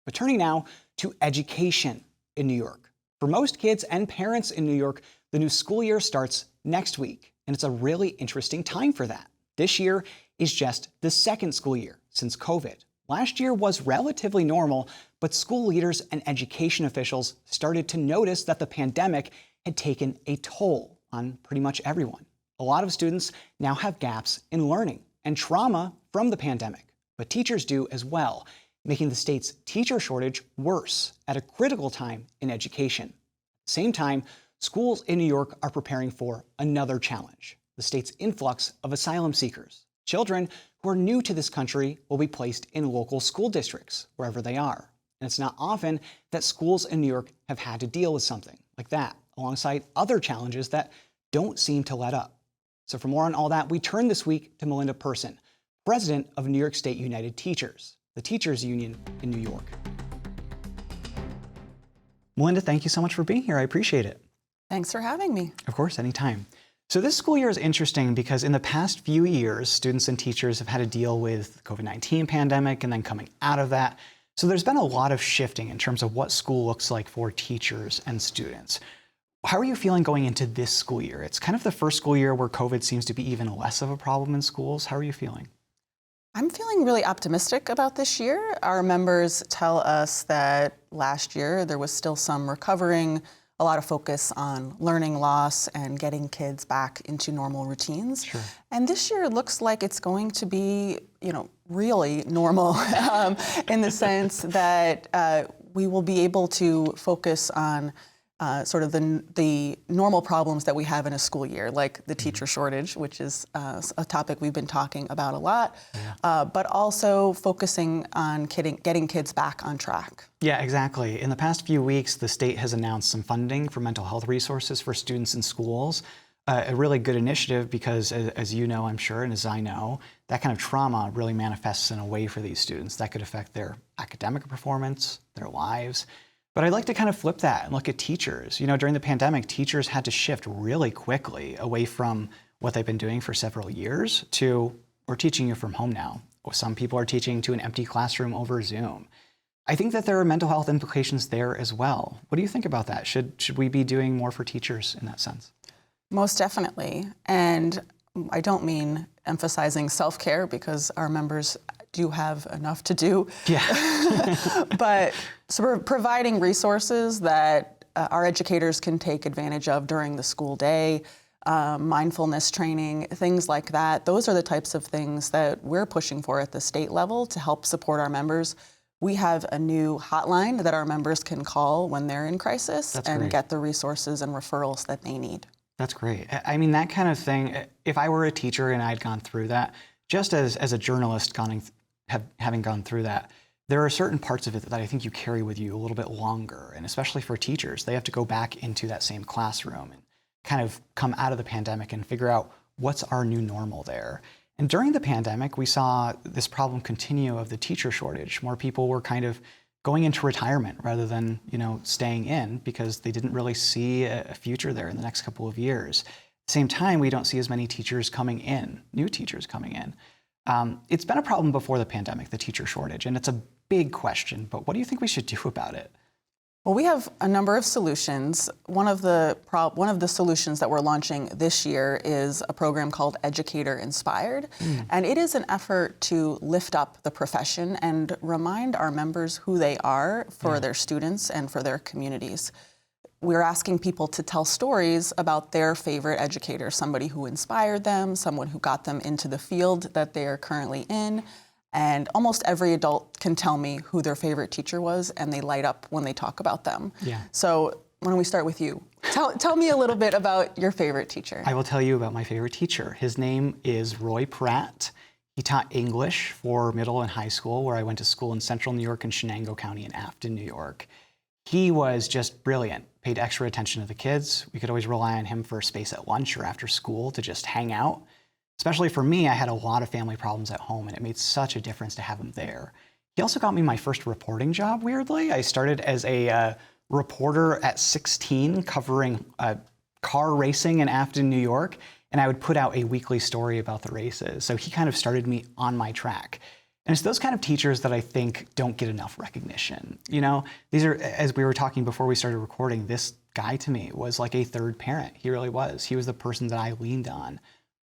But turning now to education in New York. For most kids and parents in New York, the new school year starts next week, and it's a really interesting time for that. This year is just the second school year since COVID. Last year was relatively normal, but school leaders and education officials started to notice that the pandemic had taken a toll on pretty much everyone. A lot of students now have gaps in learning and trauma from the pandemic, but teachers do as well, making the state's teacher shortage worse at a critical time in education. At the same time, schools in New York are preparing for another challenge: the state's influx of asylum seekers. Children who are new to this country will be placed in local school districts wherever they are. And it's not often that schools in New York have had to deal with something like that, alongside other challenges that don't seem to let up. So for more on all that, we turn this week to Melinda Person, president of New York State United Teachers, the teachers union in New York. Melinda, thank you so much for being here. I appreciate it. Thanks for having me. Of course, anytime. So this school year is interesting because in the past few years, students and teachers have had to deal with the COVID-19 pandemic and then coming out of that. So there's been a lot of shifting in terms of what school looks like for teachers and students. How are you feeling going into this school year? It's kind of the first school year where COVID seems to be even less of a problem in schools. How are you feeling? I'm feeling really optimistic about this year. Our members tell us that last year there was still some recovering, a lot of focus on learning loss and getting kids back into normal routines. Sure. And this year it looks like it's going to be, really normal in the sense that we will be able to focus on sort of the normal problems that we have in a school year, like the teacher shortage, which is a topic we've been talking about a lot, but also focusing on getting kids back on track. Yeah, exactly. In the past few weeks, the state has announced some funding for mental health resources for students in schools. A really good initiative because, as you know, I'm sure, and as I know, that kind of trauma really manifests in a way for these students that could affect their academic performance, their lives. But I'd like to kind of flip that and look at teachers. During the pandemic, teachers had to shift really quickly away from what they've been doing for several years to, we're teaching you from home now. Some people are teaching to an empty classroom over Zoom. I think that there are mental health implications there as well. What do you think about that? Should we be doing more for teachers in that sense? Most definitely. And I don't mean emphasizing self-care because our members do have enough to do. Yeah. But so we're providing resources that our educators can take advantage of during the school day, mindfulness training, things like that. Those are the types of things that we're pushing for at the state level to help support our members. We have a new hotline that our members can call when they're in crisis. That's and great. Get the resources and referrals that they need. That's great. I mean, that kind of thing, if I were a teacher and I'd gone through that, just as a journalist having gone through that, there are certain parts of it that I think you carry with you a little bit longer. And especially for teachers, they have to go back into that same classroom and kind of come out of the pandemic and figure out what's our new normal there. And during the pandemic, we saw this problem continue of the teacher shortage. More people were kind of going into retirement rather than, staying in because they didn't really see a future there in the next couple of years. At the same time, we don't see as many teachers coming in, new teachers coming in. It's been a problem before the pandemic, the teacher shortage, and it's a big question, but what do you think we should do about it? Well, we have a number of solutions. One of the solutions that we're launching this year is a program called Educator Inspired. And it is an effort to lift up the profession and remind our members who they are for their students and for their communities. We're asking people to tell stories about their favorite educator, somebody who inspired them, someone who got them into the field that they are currently in. And almost every adult can tell me who their favorite teacher was, and they light up when they talk about them. Yeah. So why don't we start with you? Tell me a little bit about your favorite teacher. I will tell you about my favorite teacher. His name is Roy Pratt. He taught English for middle and high school, where I went to school in central New York and Shenango County in Afton, New York. He was just brilliant, paid extra attention to the kids. We could always rely on him for space at lunch or after school to just hang out. Especially for me, I had a lot of family problems at home, and it made such a difference to have him there. He also got me my first reporting job, weirdly. I started as a reporter at 16 covering car racing in Afton, New York, and I would put out a weekly story about the races. So he kind of started me on my track. And it's those kind of teachers that I think don't get enough recognition. You know, these are, as we were talking before we started recording, this guy to me was like a third parent. He really was. He was the person that I leaned on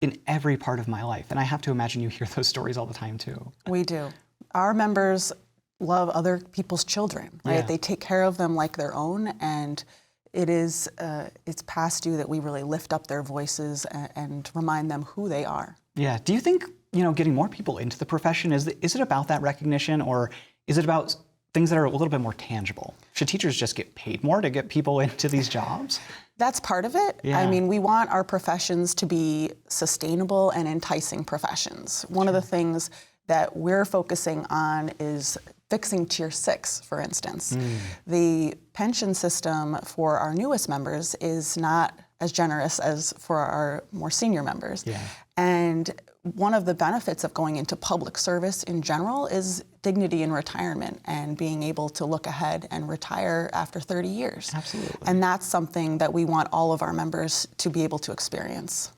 in every part of my life. And I have to imagine you hear those stories all the time too. We do. Our members love other people's children, right? Yeah. They take care of them like their own, and it's past due that we really lift up their voices and remind them who they are. Yeah. Do you think, getting more people into the profession, is it about that recognition, or is it about things that are a little bit more tangible? Should teachers just get paid more to get people into these jobs? That's part of it. Yeah. I mean, we want our professions to be sustainable and enticing professions. One of the things that we're focusing on is fixing Tier 6, for instance. The pension system for our newest members is not as generous as for our more senior members. Yeah. And one of the benefits of going into public service in general is dignity in retirement and being able to look ahead and retire after 30 years. Absolutely. And that's something that we want all of our members to be able to experience.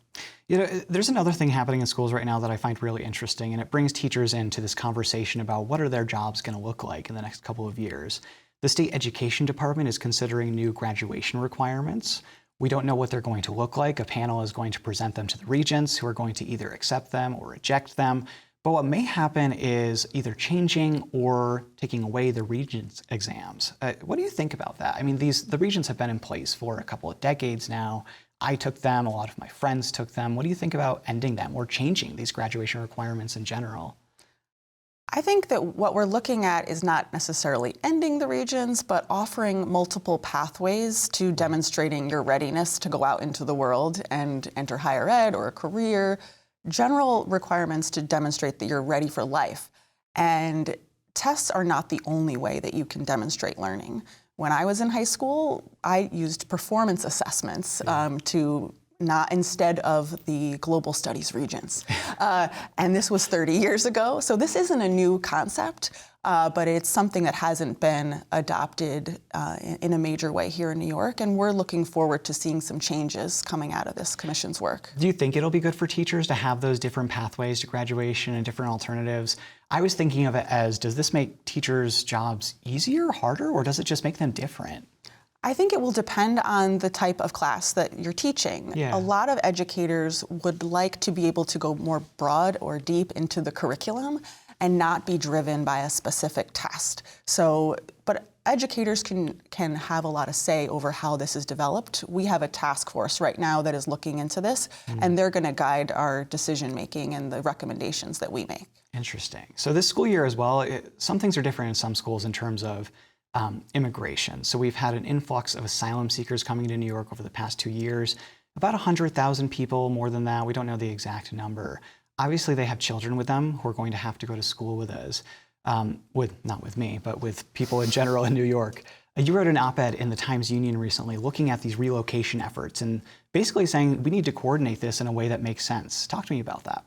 There's another thing happening in schools right now that I find really interesting, and it brings teachers into this conversation about what are their jobs going to look like in the next couple of years. The state education department is considering new graduation requirements. We don't know what they're going to look like. A panel is going to present them to the regents, who are going to either accept them or reject them. But what may happen is either changing or taking away the regents' exams. What do you think about that? I mean, the regents have been in place for a couple of decades now. I took them, a lot of my friends took them. What do you think about ending them or changing these graduation requirements in general? I think that what we're looking at is not necessarily ending the regents, but offering multiple pathways to demonstrating your readiness to go out into the world and enter higher ed or a career, general requirements to demonstrate that you're ready for life. And tests are not the only way that you can demonstrate learning. When I was in high school, I used performance assessments instead of the global studies regents. And this was 30 years ago. So this isn't a new concept, but it's something that hasn't been adopted in a major way here in New York. And we're looking forward to seeing some changes coming out of this commission's work. Do you think it'll be good for teachers to have those different pathways to graduation and different alternatives? I was thinking of it as, does this make teachers' jobs easier, harder, or does it just make them different? I think it will depend on the type of class that you're teaching. Yeah. A lot of educators would like to be able to go more broad or deep into the curriculum and not be driven by a specific test. But educators can have a lot of say over how this is developed. We have a task force right now that is looking into this, and they're going to guide our decision making and the recommendations that we make. Interesting. So this school year as well, some things are different in some schools in terms of immigration. So we've had an influx of asylum seekers coming to New York over the past 2 years, about 100,000 people, more than that. We don't know the exact number. Obviously, they have children with them who are going to have to go to school with us, not with me, but with people in general in New York. You wrote an op-ed in the Times-Union recently looking at these relocation efforts and basically saying we need to coordinate this in a way that makes sense. Talk to me about that.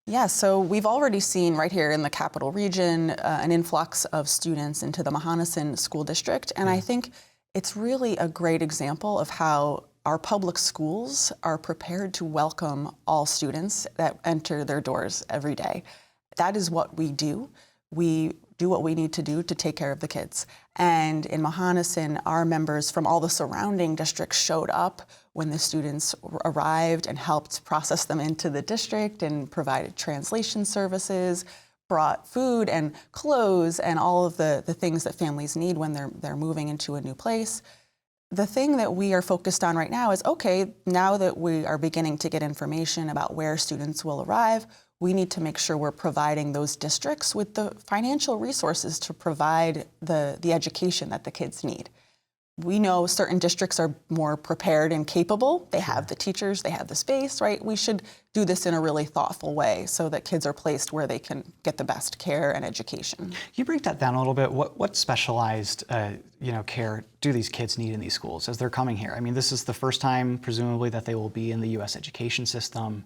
Yeah, so we've already seen right here in the Capital Region an influx of students into the Mohonasen School District, and I think it's really a great example of how our public schools are prepared to welcome all students that enter their doors every day. That is what we do. We do what we need to do to take care of the kids. And in Mohonasen, our members from all the surrounding districts showed up when the students arrived and helped process them into the district and provided translation services, brought food and clothes and all of the things that families need when they're moving into a new place. The thing that we are focused on right now is, okay, now that we are beginning to get information about where students will arrive, we need to make sure we're providing those districts with the financial resources to provide the education that the kids need. We know certain districts are more prepared and capable. They have the teachers, they have the space, right? We should do this in a really thoughtful way so that kids are placed where they can get the best care and education. Can you break that down a little bit? What specialized care do these kids need in these schools as they're coming here? I mean, this is the first time, presumably, that they will be in the U.S. education system.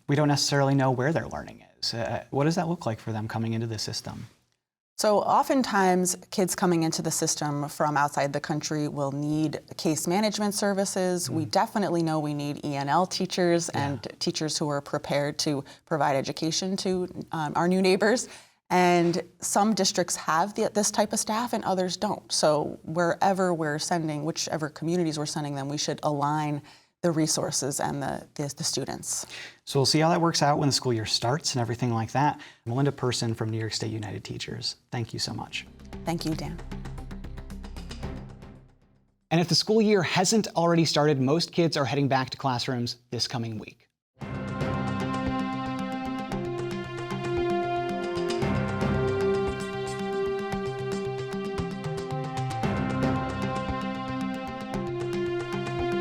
We don't necessarily know where their learning is. What does that look like for them coming into the system? So oftentimes, kids coming into the system from outside the country will need case management services. We definitely know we need ENL teachers and teachers who are prepared to provide education to our new neighbors. And some districts have this type of staff and others don't. So wherever we're sending, whichever communities we're sending them, we should align the resources and the students. So we'll see how that works out when the school year starts and everything like that. Melinda Person from New York State United Teachers, thank you so much. Thank you, Dan. And if the school year hasn't already started, most kids are heading back to classrooms this coming week.